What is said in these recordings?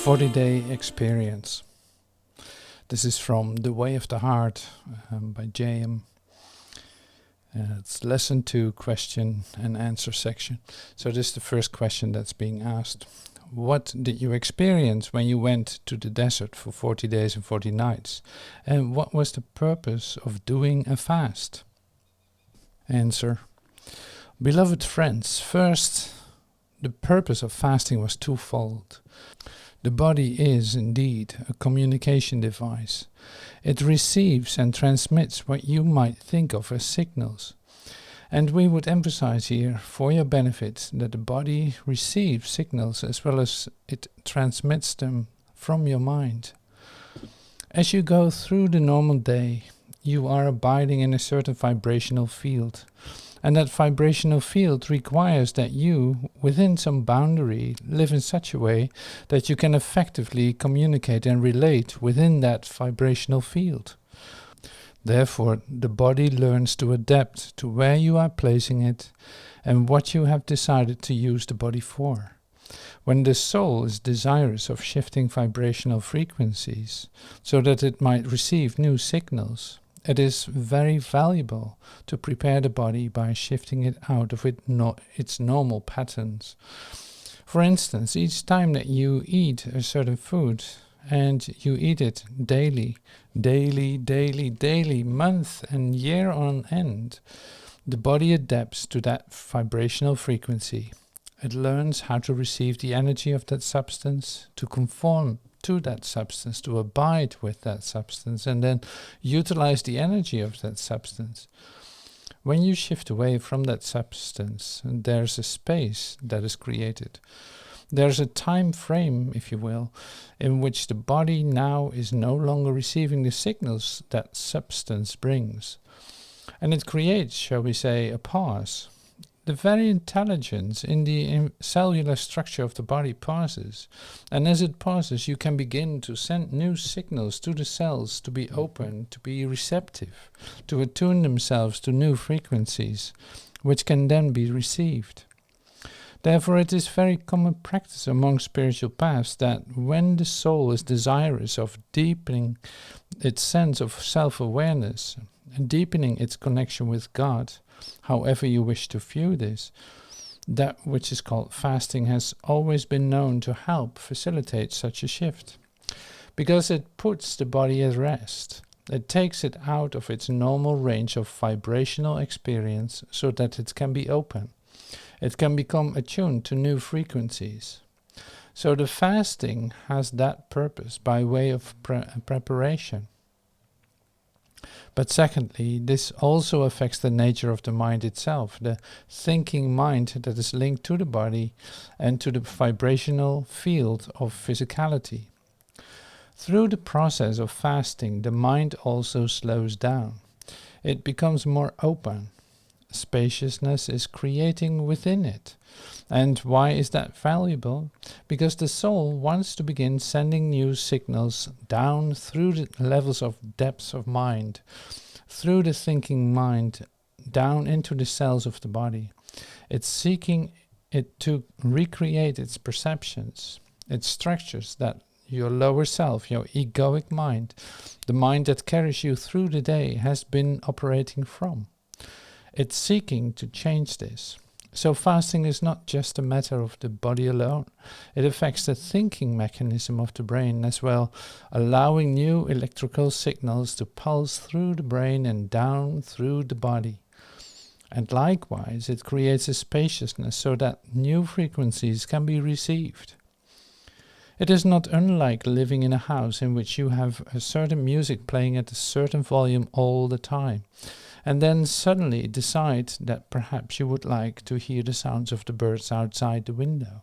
40-day experience. This is from The Way of the Heart by Jayem. It's lesson 2, question and answer section. So this is the first question that's being asked. What did you experience when you went to the desert for 40 days and 40 nights? And what was the purpose of doing a fast? Answer. Beloved friends, first, the purpose of fasting was twofold. The body is indeed a communication device. It receives and transmits what you might think of as signals. And we would emphasize here, for your benefit, that the body receives signals as well as it transmits them from your mind. As you go through the normal day, you are abiding in a certain vibrational field. And that vibrational field requires that you, within some boundary, live in such a way that you can effectively communicate and relate within that vibrational field. Therefore, the body learns to adapt to where you are placing it and what you have decided to use the body for. When the soul is desirous of shifting vibrational frequencies so that it might receive new signals, it is very valuable to prepare the body by shifting it out of its normal patterns. For instance, each time that you eat a certain food, and you eat it daily, month and year on end, the body adapts to that vibrational frequency. It learns how to receive the energy of that substance, to conform to that substance, to abide with that substance, and then utilize the energy of that substance. When you shift away from that substance, there's a space that is created. There's a time frame, if you will, in which the body now is no longer receiving the signals that substance brings. And it creates, shall we say, a pause. The very intelligence in the cellular structure of the body pauses. And as it pauses, you can begin to send new signals to the cells to be open, to be receptive, to attune themselves to new frequencies, which can then be received. Therefore, it is very common practice among spiritual paths that when the soul is desirous of deepening its sense of self-awareness and deepening its connection with God, however you wish to view this, that which is called fasting has always been known to help facilitate such a shift, because it puts the body at rest. It takes it out of its normal range of vibrational experience so that it can be open. It can become attuned to new frequencies. So the fasting has that purpose by way of preparation. But secondly, this also affects the nature of the mind itself, the thinking mind that is linked to the body and to the vibrational field of physicality. Through the process of fasting, the mind also slows down. It becomes more open. Spaciousness is creating within it. And why is that valuable? Because the soul wants to begin sending new signals down through the levels of depths of mind, through the thinking mind, down into the cells of the body. It's seeking it to recreate its perceptions, its structures that your lower self, your egoic mind, the mind that carries you through the day, has been operating from. It's seeking to change this. So fasting is not just a matter of the body alone. It affects the thinking mechanism of the brain as well, allowing new electrical signals to pulse through the brain and down through the body. And likewise, it creates a spaciousness so that new frequencies can be received. It is not unlike living in a house in which you have a certain music playing at a certain volume all the time, and then suddenly decide that perhaps you would like to hear the sounds of the birds outside the window.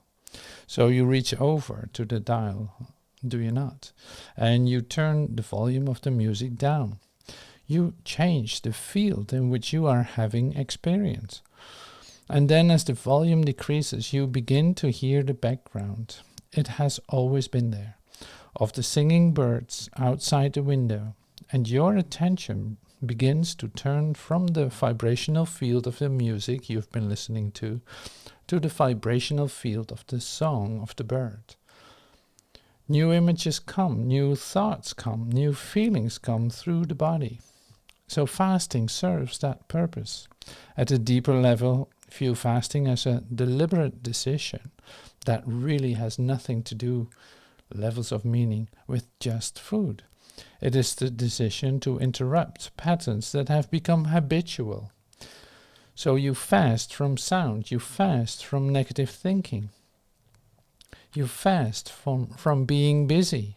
So you reach over to the dial, do you not? And you turn the volume of the music down. You change the field in which you are having experience. And then as the volume decreases, you begin to hear the background. It has always been there, of the singing birds outside the window, and your attention begins to turn from the vibrational field of the music you've been listening to the vibrational field of the song of the bird. New images come, new thoughts come, new feelings come through the body. So fasting serves that purpose. At a deeper level, view fasting as a deliberate decision that really has nothing to do, levels of meaning, with just food. It is the decision to interrupt patterns that have become habitual. So you fast from sound, you fast from negative thinking. You fast from being busy.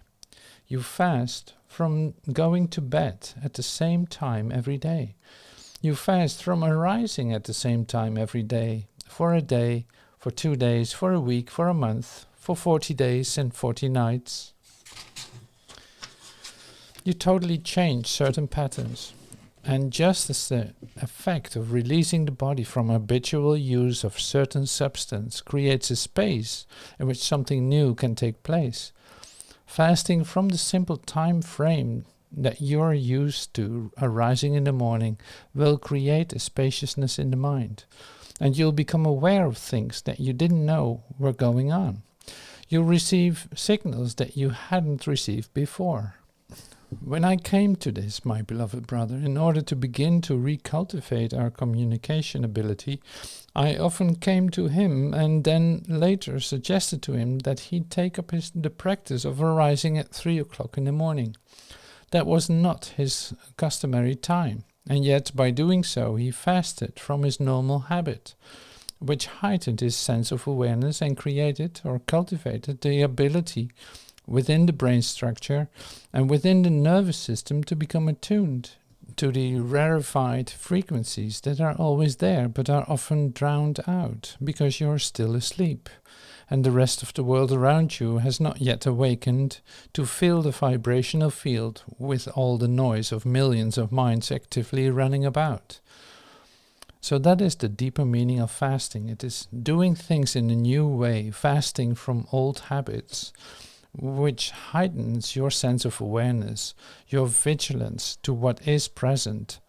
You fast from going to bed at the same time every day. You fast from arising at the same time every day, for 2 days, for a week, for a month, for 40 days and 40 nights. You totally change certain patterns. And just as the effect of releasing the body from habitual use of certain substance creates a space in which something new can take place, fasting from the simple time frame that you're used to arising in the morning will create a spaciousness in the mind, and you'll become aware of things that you didn't know were going on. You'll receive signals that you hadn't received before. When I came to this, my beloved brother, in order to begin to recultivate our communication ability, I often came to him and then later suggested to him that he take up the practice of arising at 3 o'clock in the morning. That was not his customary time, and yet by doing so he fasted from his normal habit, which heightened his sense of awareness and created or cultivated the ability within the brain structure and within the nervous system to become attuned to the rarefied frequencies that are always there but are often drowned out because you're still asleep and the rest of the world around you has not yet awakened to fill the vibrational field with all the noise of millions of minds actively running about. So that is the deeper meaning of fasting. It is doing things in a new way, fasting from old habits, which heightens your sense of awareness, your vigilance to what is present.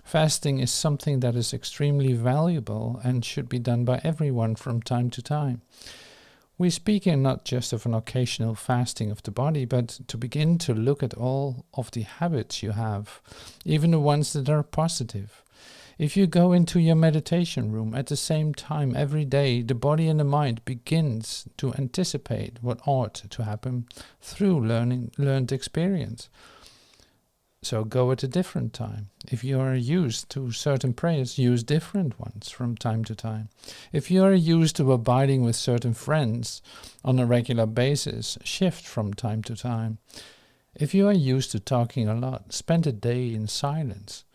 Fasting is something that is extremely valuable and should be done by everyone from time to time. We speak here not just of an occasional fasting of the body, but to begin to look at all of the habits you have, even the ones that are positive. If you go into your meditation room at the same time every day, the body and the mind begins to anticipate what ought to happen through learned experience. So go at a different time. If you are used to certain prayers, use different ones from time to time. If you are used to abiding with certain friends on a regular basis, shift from time to time. If you are used to talking a lot, spend a day in silence.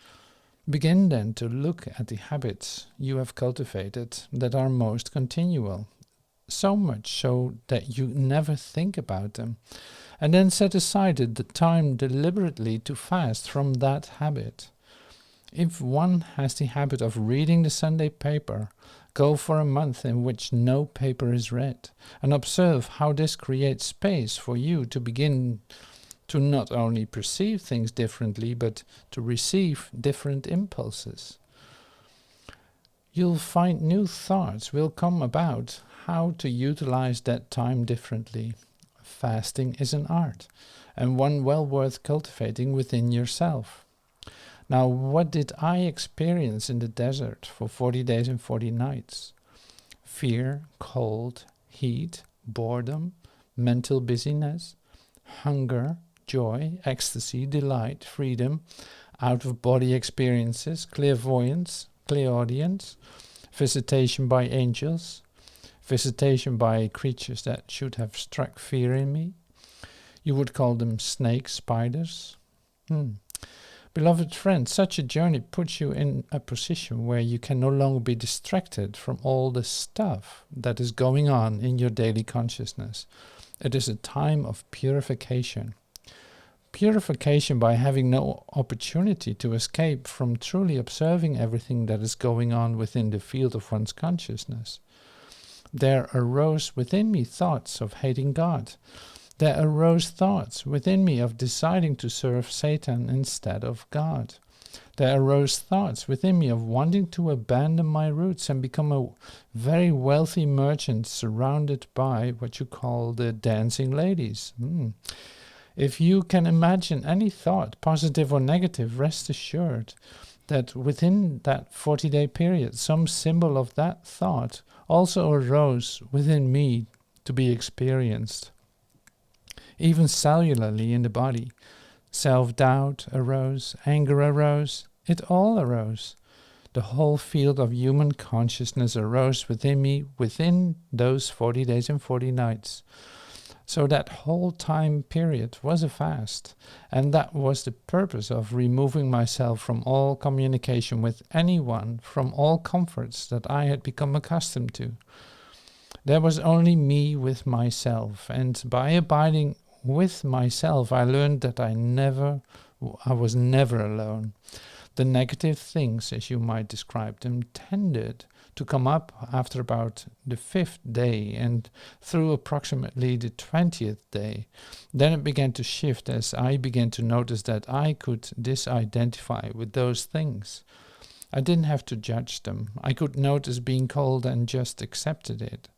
Begin then to look at the habits you have cultivated that are most continual, so much so that you never think about them, and then set aside the time deliberately to fast from that habit. If one has the habit of reading the Sunday paper, go for a month in which no paper is read, and observe how this creates space for you to begin to not only perceive things differently, but to receive different impulses. You'll find new thoughts will come about how to utilize that time differently. Fasting is an art, and one well worth cultivating within yourself. Now, what did I experience in the desert for 40 days and 40 nights? Fear, cold, heat, boredom, mental busyness, hunger, joy, ecstasy, delight, freedom, out-of-body experiences, clairvoyance, clairaudience, visitation by angels, visitation by creatures that should have struck fear in me. You would call them snakes, spiders. Beloved friend, such a journey puts you in a position where you can no longer be distracted from all the stuff that is going on in your daily consciousness. It is a time of purification. Purification by having no opportunity to escape from truly observing everything that is going on within the field of one's consciousness. There arose within me thoughts of hating God. There arose thoughts within me of deciding to serve Satan instead of God. There arose thoughts within me of wanting to abandon my roots and become a very wealthy merchant surrounded by what you call the dancing ladies. If you can imagine any thought, positive or negative, rest assured that within that 40-day period, some symbol of that thought also arose within me to be experienced. Even cellularly in the body, self-doubt arose, anger arose, it all arose. The whole field of human consciousness arose within me within those 40 days and 40 nights. So that whole time period was a fast, and that was the purpose of removing myself from all communication with anyone, from all comforts that I had become accustomed to. There was only me with myself, and by abiding with myself, I learned that I was never alone. The negative things, as you might describe them, tended to come up after about the 5th day and through approximately the 20th day. Then it began to shift as I began to notice that I could disidentify with those things. I didn't have to judge them. I could notice being cold and just accepted it.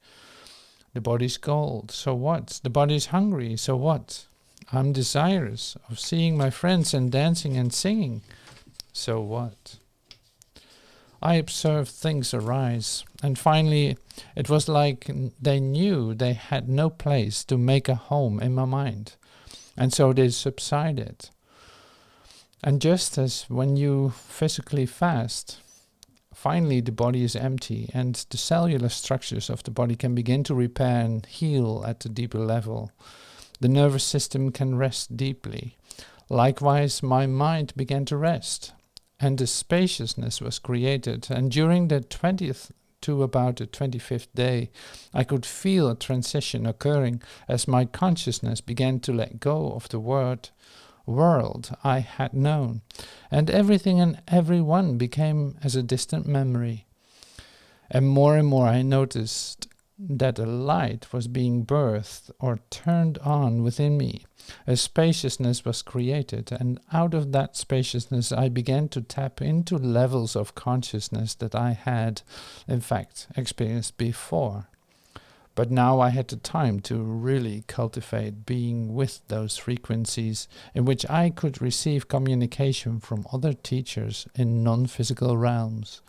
The body's cold, so what? The body's hungry, so what? I'm desirous of seeing my friends and dancing and singing, so what? I observed things arise, and finally it was like they knew they had no place to make a home in my mind, and so they subsided. And just as when you physically fast, finally the body is empty and the cellular structures of the body can begin to repair and heal at a deeper level. The nervous system can rest deeply. Likewise, my mind began to rest, and the spaciousness was created. And during the 20th to about the 25th day, I could feel a transition occurring as my consciousness began to let go of the world I had known, and everything and everyone became as a distant memory. And more I noticed that a light was being birthed or turned on within me. A spaciousness was created, and out of that spaciousness I began to tap into levels of consciousness that I had, in fact, experienced before. But now I had the time to really cultivate being with those frequencies in which I could receive communication from other teachers in non-physical realms.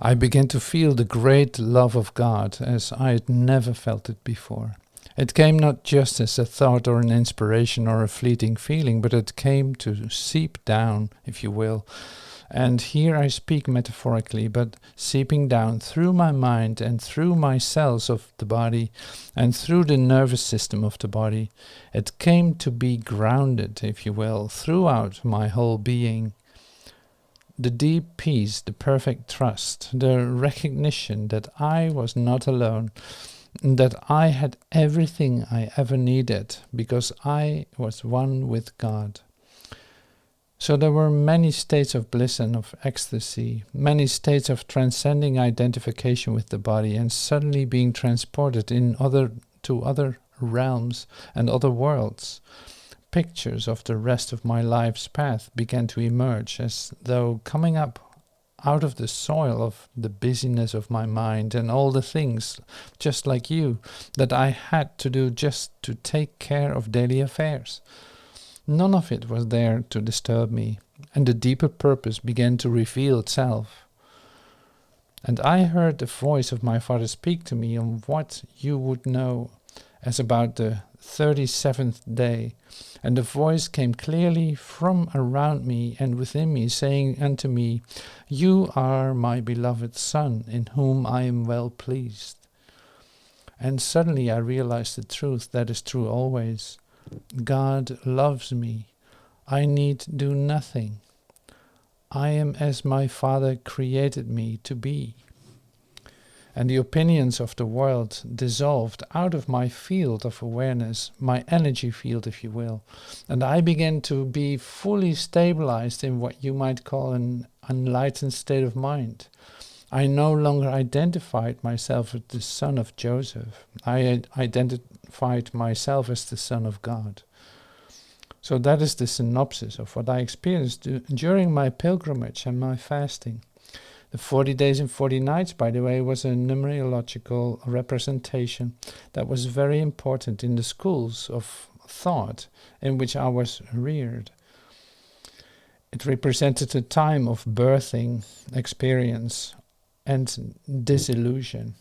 I began to feel the great love of God as I had never felt it before. It came not just as a thought or an inspiration or a fleeting feeling, but it came to seep down, if you will. And here I speak metaphorically, but seeping down through my mind and through my cells of the body and through the nervous system of the body, it came to be grounded, if you will, throughout my whole being. The deep peace, the perfect trust, the recognition that I was not alone, that I had everything I ever needed because I was one with God. So there were many states of bliss and of ecstasy, many states of transcending identification with the body and suddenly being transported to other realms and other worlds. Pictures of the rest of my life's path began to emerge as though coming up out of the soil of the busyness of my mind and all the things, just like you, that I had to do just to take care of daily affairs. None of it was there to disturb me, and the deeper purpose began to reveal itself. And I heard the voice of my Father speak to me on what you would know as about the 37th day, and the voice came clearly from around me and within me, saying unto me, "You are my beloved Son, in whom I am well pleased." And suddenly I realized the truth that is true always. God loves me. I need do nothing. I am as my Father created me to be. And the opinions of the world dissolved out of my field of awareness, my energy field, if you will. And I began to be fully stabilized in what you might call an enlightened state of mind. I no longer identified myself as the son of Joseph. I identified myself as the Son of God. So that is the synopsis of what I experienced during my pilgrimage and my fasting. The 40 days and 40 nights, by the way, was a numerological representation that was very important in the schools of thought in which I was reared. It represented a time of birthing, experience, and disillusion.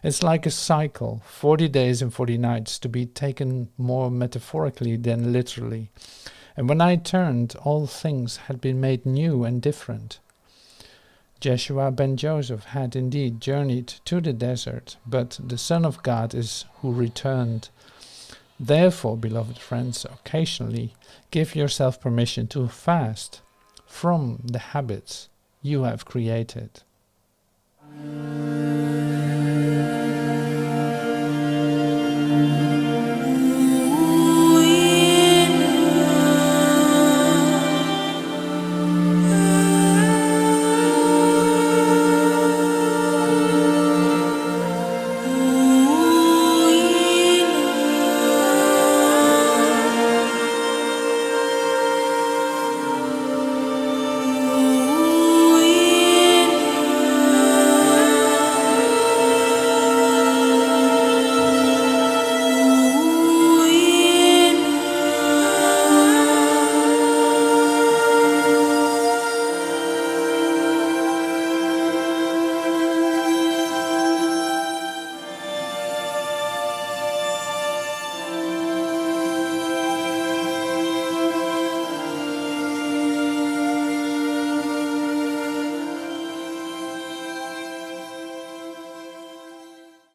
It's like a cycle, 40 days and 40 nights, to be taken more metaphorically than literally. And when I turned, all things had been made new and different. Joshua ben Joseph had indeed journeyed to the desert, but the Son of God is who returned. Therefore, beloved friends, occasionally give yourself permission to fast from the habits you have created.